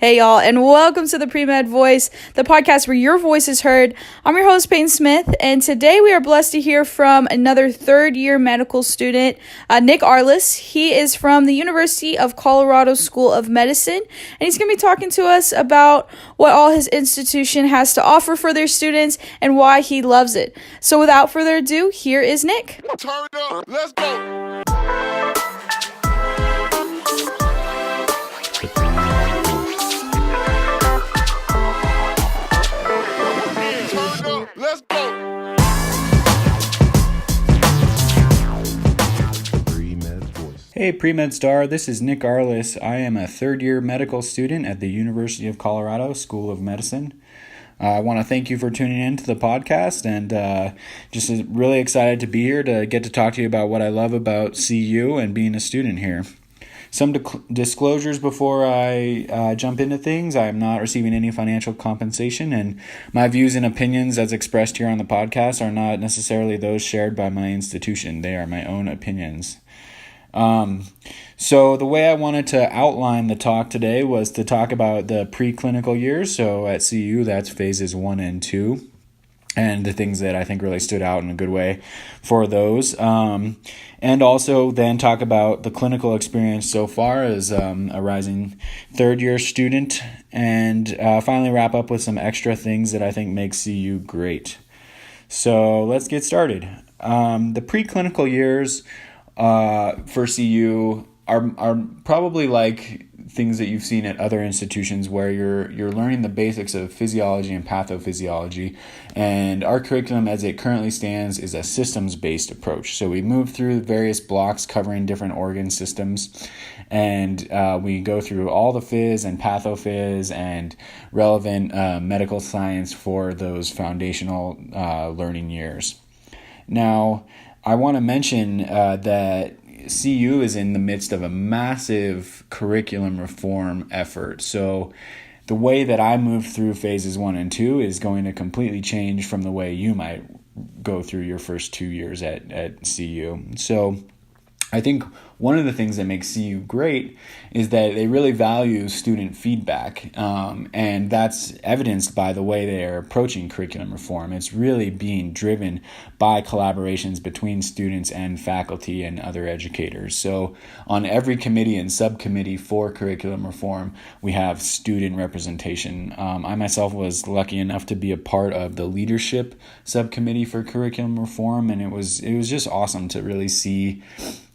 Hey y'all, and welcome to the Pre-Med Voice, the podcast where your voice is heard. I'm your host, Payne Smith, and today we are blessed to hear from another third-year medical student, Nick Arlas. He is from the University of Colorado School of Medicine, and he's going to be talking to us about what all his institution has to offer for their students and why he loves it. So without further ado, here is Nick. Turn it up, let's go. Let's go. Hey Pre-Med Star, this is Nick Arlas. I am a third-year medical student at the University of Colorado School of Medicine. I want to thank you for tuning in to the podcast, and just really excited to be here to get to talk to you about what I love about CU and being a student here. Some disclosures before I jump into things. I am not receiving any financial compensation, and my views and opinions as expressed here on the podcast are not necessarily those shared by my institution. They are my own opinions. So the way I wanted to outline the talk today was to talk about the preclinical years. So at CU, that's phases 1 and 2. And the things that I think really stood out in a good way for those. And also then talk about the clinical experience so far as a rising third-year student. And finally wrap up with some extra things that I think make CU great. So let's get started. The preclinical years for CU are probably like things that you've seen at other institutions where you're learning the basics of physiology and pathophysiology, and our curriculum as it currently stands is a systems-based approach. So we move through various blocks covering different organ systems, and we go through all the phys and pathophys and relevant medical science for those foundational learning years. Now, I want to mention that CU is in the midst of a massive curriculum reform effort. So the way that I move through phases 1 and 2 is going to completely change from the way you might go through your first 2 years at CU. So I think one of the things that makes CU great is that they really value student feedback, and that's evidenced by the way they are approaching curriculum reform. It's really being driven by collaborations between students and faculty and other educators. So on every committee and subcommittee for curriculum reform, we have student representation. I myself was lucky enough to be a part of the leadership subcommittee for curriculum reform, and it was just awesome to really see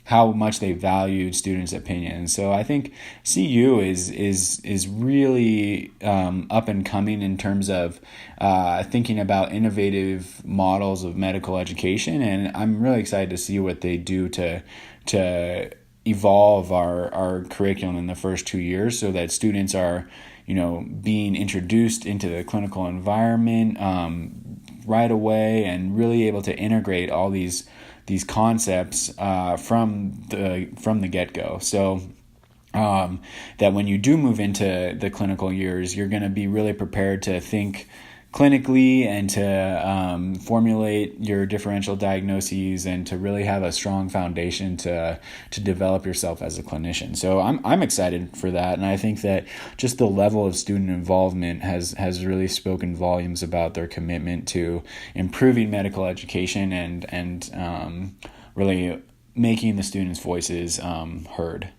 how much they valued students' opinions. So I think CU is really up and coming in terms of thinking about innovative models of medical education, and I'm really excited to see what they do to evolve our curriculum in the first 2 years so that students are, being introduced into the clinical environment right away and really able to integrate all these concepts from the get-go. So that when you do move into the clinical years, you're going to be really prepared to think clinically and to formulate your differential diagnoses and to really have a strong foundation to develop yourself as a clinician. So I'm excited for that, and I think that just the level of student involvement has really spoken volumes about their commitment to improving medical education and really making the students' voices heard.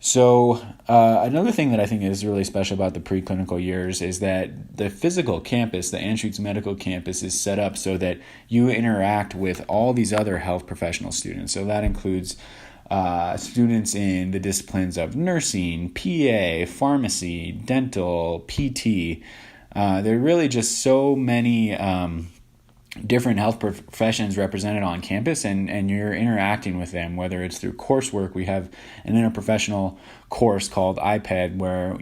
So another thing that I think is really special about the preclinical years is that the physical campus, the Anschutz Medical Campus, is set up so that you interact with all these other health professional students. So that includes students in the disciplines of nursing, PA, pharmacy, dental, PT. There are really just so many different health professions represented on campus, and you're interacting with them, whether it's through coursework. We have an interprofessional course called iPad where,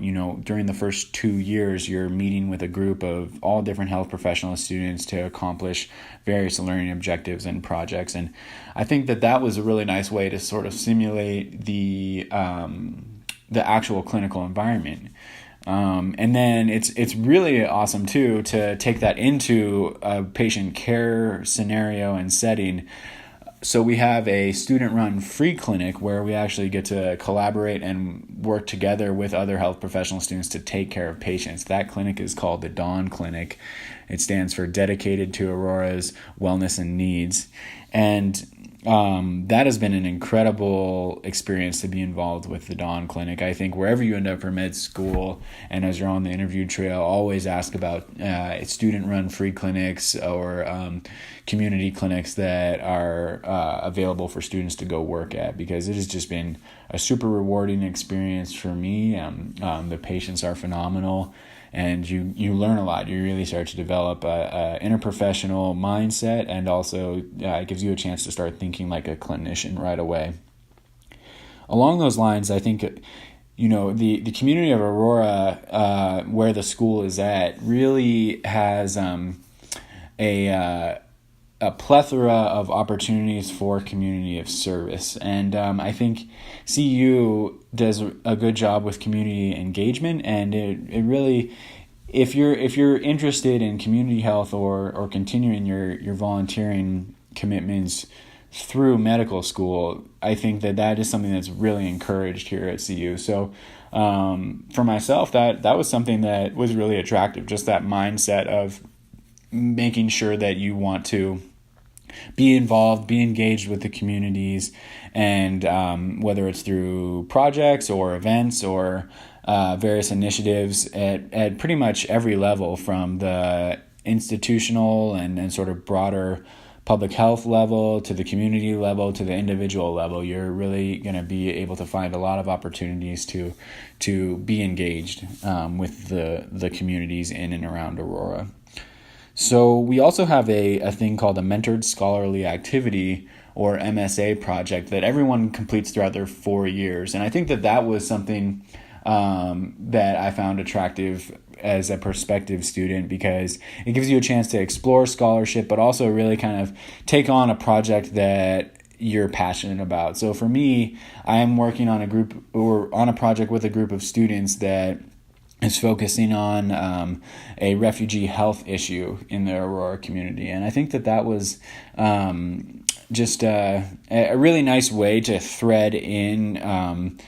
during the first 2 years, you're meeting with a group of all different health professional students to accomplish various learning objectives and projects. And I think that was a really nice way to sort of simulate the actual clinical environment. And then it's really awesome too to take that into a patient care scenario and setting So we have a student-run free clinic where we actually get to collaborate and work together with other health professional students to take care of patients. That clinic is called the Dawn Clinic. It stands for Dedicated to Aurora's Wellness and Needs. And that has been an incredible experience to be involved with the Dawn Clinic. I think wherever you end up for med school and as you're on the interview trail, always ask about student-run free clinics or community clinics that are available for students to go work at, because it has just been a super rewarding experience for me. The patients are phenomenal. And you learn a lot. You really start to develop a interprofessional mindset, and also it gives you a chance to start thinking like a clinician right away. Along those lines, I think the community of Aurora, where the school is at, really has a plethora of opportunities for community of service. And I think CU does a good job with community engagement, and it really, if you're interested in community health or continuing your volunteering commitments through medical school, I think that is something that's really encouraged here at CU. So for myself, that was something that was really attractive, just that mindset of making sure that you want to be involved, be engaged with the communities, and whether it's through projects or events or various initiatives at pretty much every level, from the institutional and sort of broader public health level to the community level to the individual level, you're really going to be able to find a lot of opportunities to be engaged with the communities in and around Aurora. So we also have a thing called a Mentored Scholarly Activity, or MSA project, that everyone completes throughout their 4 years. And I think that was something that I found attractive as a prospective student, because it gives you a chance to explore scholarship, but also really kind of take on a project that you're passionate about. So for me, I am working on a project with a group of students that is focusing on a refugee health issue in the Aurora community. And I think that was just a really nice way to thread in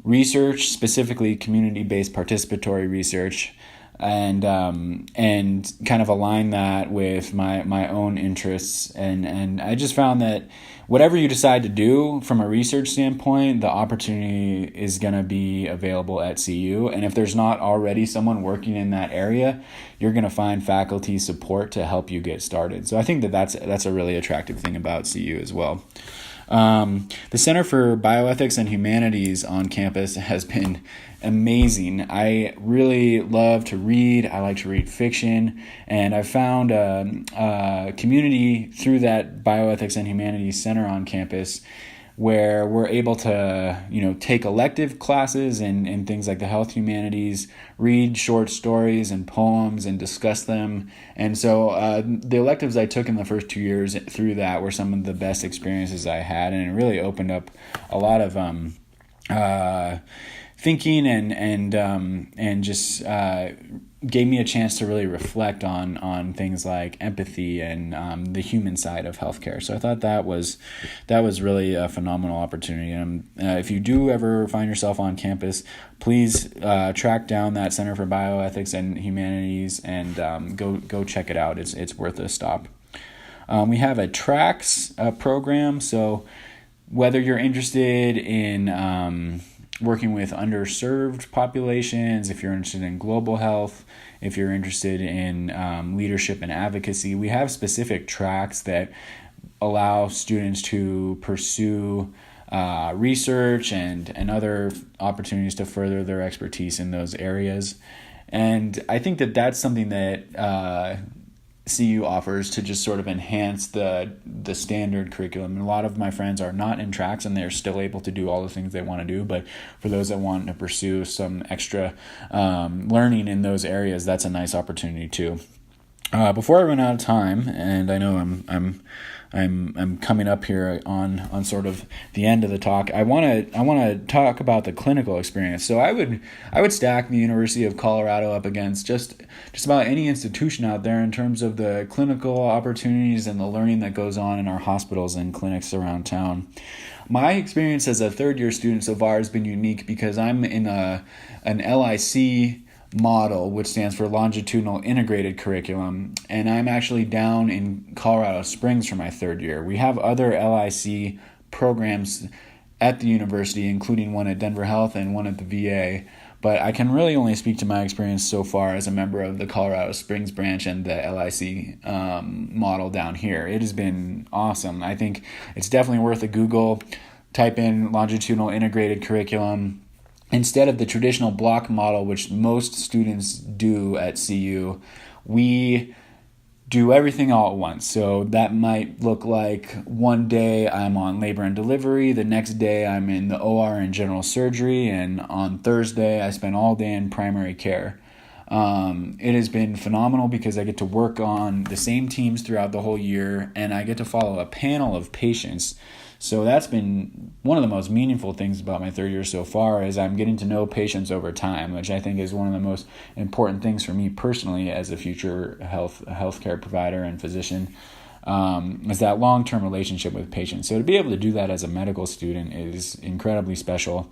research, specifically community-based participatory research, and kind of align that with my own interests. And I just found that whatever you decide to do from a research standpoint, the opportunity is going to be available at CU. And if there's not already someone working in that area, you're going to find faculty support to help you get started. So I think that's a really attractive thing about CU as well. The Center for Bioethics and Humanities on campus has been amazing. I really love to read. I like to read fiction, and I found a community through that Bioethics and Humanities Center on campus where we're able to, take elective classes in things like the health humanities, read short stories and poems and discuss them. And so the electives I took in the first 2 years through that were some of the best experiences I had, and it really opened up a lot of thinking and just gave me a chance to really reflect on things like empathy and the human side of healthcare. So I thought that was really a phenomenal opportunity. And if you do ever find yourself on campus, please track down that Center for Bioethics and Humanities and go check it out. It's worth a stop. We have a TRACS program. So whether you're interested in working with underserved populations, if you're interested in global health, if you're interested in leadership and advocacy, we have specific tracks that allow students to pursue research and other opportunities to further their expertise in those areas. And I think that's something that CU offers to just sort of enhance the standard curriculum. And a lot of my friends are not in tracks and they're still able to do all the things they want to do. But for those that want to pursue some extra learning in those areas, that's a nice opportunity too. Before I run out of time, and I know I'm I'm coming up here on sort of the end of the talk. I want to talk about the clinical experience. So I would stack the University of Colorado up against just about any institution out there in terms of the clinical opportunities and the learning that goes on in our hospitals and clinics around town. My experience as a third-year student so far has been unique because I'm in an LIC model, which stands for Longitudinal Integrated Curriculum, and I'm actually down in Colorado Springs for my third year. We have other LIC programs at the university, including one at Denver Health and one at the VA, but I can really only speak to my experience so far as a member of the Colorado Springs branch and the LIC model down here. It has been awesome. I think it's definitely worth a Google. Type in Longitudinal Integrated Curriculum. Instead of the traditional block model, which most students do at CU, we do everything all at once. So that might look like one day I'm on labor and delivery, the next day I'm in the OR and general surgery, and on Thursday I spend all day in primary care. It has been phenomenal because I get to work on the same teams throughout the whole year, and I get to follow a panel of patients. So that's been one of the most meaningful things about my third year so far is I'm getting to know patients over time, which I think is one of the most important things for me personally as a future healthcare provider and physician, is that long-term relationship with patients. So to be able to do that as a medical student is incredibly special.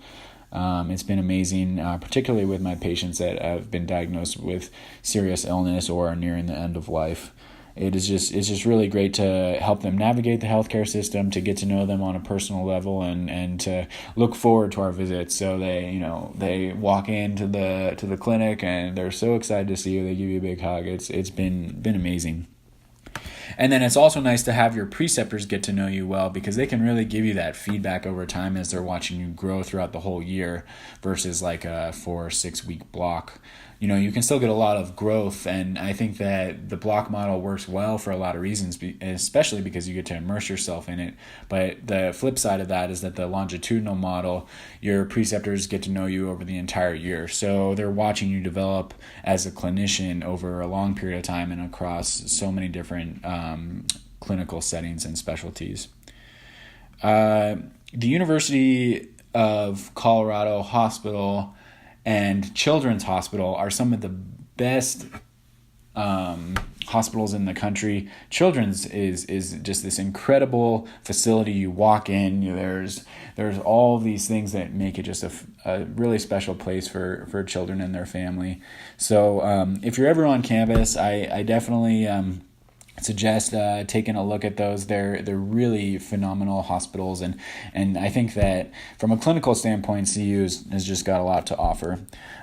It's been amazing, particularly with my patients that have been diagnosed with serious illness or are nearing the end of life. It's just really great to help them navigate the healthcare system, to get to know them on a personal level, and to look forward to our visits. So they walk into the clinic and they're so excited to see you. They give you a big hug. It's been amazing. And then it's also nice to have your preceptors get to know you well because they can really give you that feedback over time as they're watching you grow throughout the whole year versus like a 4 or 6 week block. You can still get a lot of growth, and I think that the block model works well for a lot of reasons, especially because you get to immerse yourself in it. But the flip side of that is that the longitudinal model, your preceptors get to know you over the entire year. So they're watching you develop as a clinician over a long period of time and across so many different clinical settings and specialties. The University of Colorado Hospital and Children's Hospital are some of the best hospitals in the country. Children's is just this incredible facility. You walk in, there's all these things that make it just a really special place for children and their family. So if you're ever on campus, I definitely suggest taking a look at those. They're really phenomenal hospitals, and I think that from a clinical standpoint, CU has just got a lot to offer.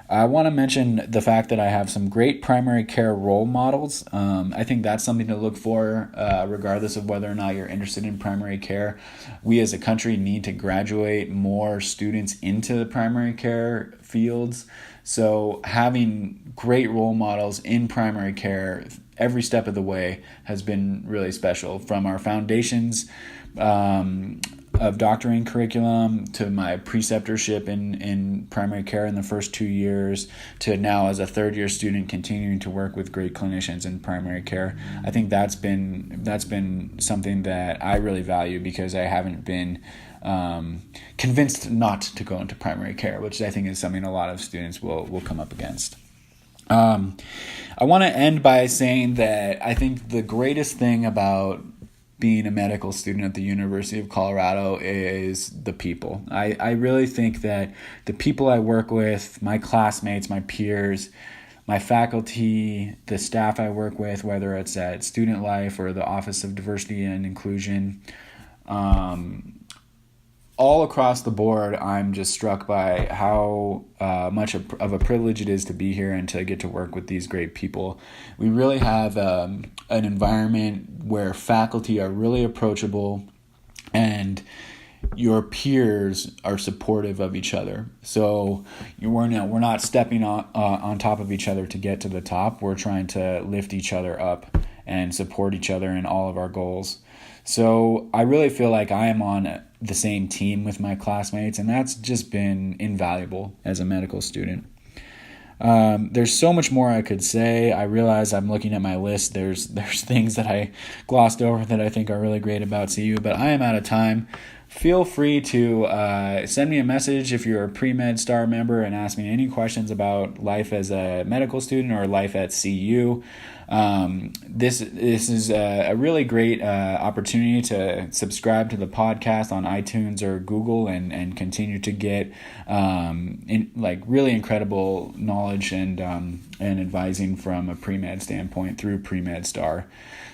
I want to mention the fact that I have some great primary care role models. I think that's something to look for regardless of whether or not you're interested in primary care. We as a country need to graduate more students into the primary care fields. So having great role models in primary care every step of the way has been really special, from our foundations of doctoring curriculum to my preceptorship in primary care in the first 2 years to now as a third year student continuing to work with great clinicians in primary care. I think that's been something that I really value because I haven't been convinced not to go into primary care, which I think is something a lot of students will come up against. I want to end by saying that I think the greatest thing about being a medical student at the University of Colorado is the people. I really think that the people I work with, my classmates, my peers, my faculty, the staff I work with, whether it's at Student Life or the Office of Diversity and Inclusion, all across the board, I'm just struck by how much of a privilege it is to be here and to get to work with these great people. We really have an environment where faculty are really approachable and your peers are supportive of each other. So we're not stepping on top of each other to get to the top. We're trying to lift each other up and support each other in all of our goals. So I really feel like I am on the same team with my classmates, and that's just been invaluable as a medical student. There's so much more I could say. I realize I'm looking at my list. There's things that I glossed over that I think are really great about CU, but I am out of time. Feel free to send me a message if you're a Pre-Med Star member and ask me any questions about life as a medical student or life at CU. This is a really great opportunity to subscribe to the podcast on iTunes or Google and continue to get really incredible knowledge and advising from a pre-med standpoint through Pre-Med Star.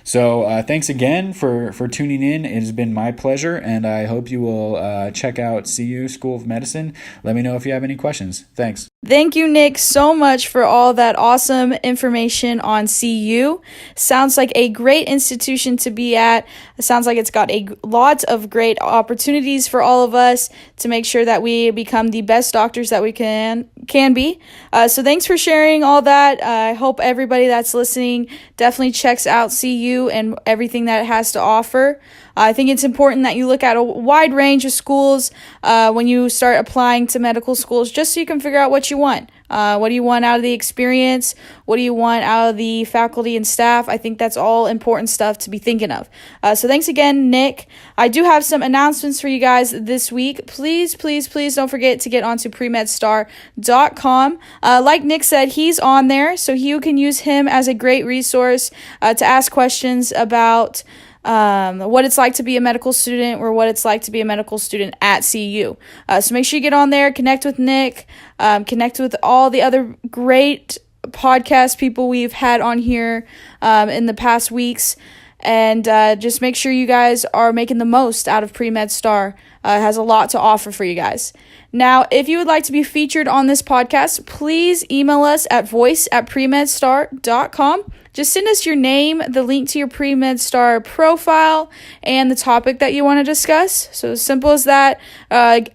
So thanks again for tuning in. It has been my pleasure, and I hope you will check out CU School of Medicine. Let me know if you have any questions. Thanks. Thank you, Nick, so much for all that awesome information on CU. Sounds like a great institution to be at. It sounds like it's got a lot of great opportunities for all of us to make sure that we become the best doctors that we can be. So thanks for sharing all that. I hope everybody that's listening definitely checks out CU and everything that it has to offer. I think it's important that you look at a wide range of schools when you start applying to medical schools, just so you can figure out what you want. What do you want out of the experience? What do you want out of the faculty and staff? I think that's all important stuff to be thinking of. So thanks again, Nick. I do have some announcements for you guys this week. Please don't forget to get onto premedstar.com. Like Nick said, he's on there, so you can use him as a great resource to ask questions about what it's like to be a medical student or what it's like to be a medical student at CU. So make sure you get on there, connect with Nick, connect with all the other great podcast people we've had on here in the past weeks, and just make sure you guys are making the most out of Pre-Med Star. It has a lot to offer for you guys. Now, if you would like to be featured on this podcast, please email us at voice@premedstar.com. Just send us your name, the link to your Pre-Med Star profile, and the topic that you want to discuss. So as simple as that.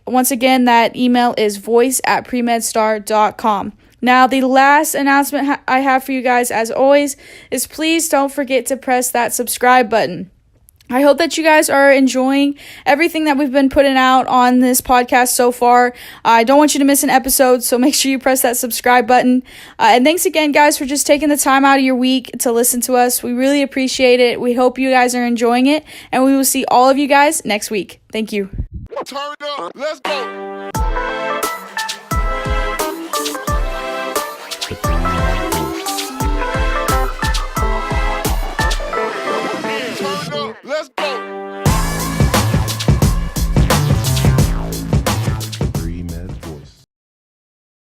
Once again, that email is voice@premedstar.com. Now, the last announcement I have for you guys, as always, is please don't forget to press that subscribe button. I hope that you guys are enjoying everything that we've been putting out on this podcast so far. I don't want you to miss an episode, so make sure you press that subscribe button. And thanks again, guys, for just taking the time out of your week to listen to us. We really appreciate it. We hope you guys are enjoying it, and we will see all of you guys next week. Thank you. Turn up. Let's go. Turn up. Let's go.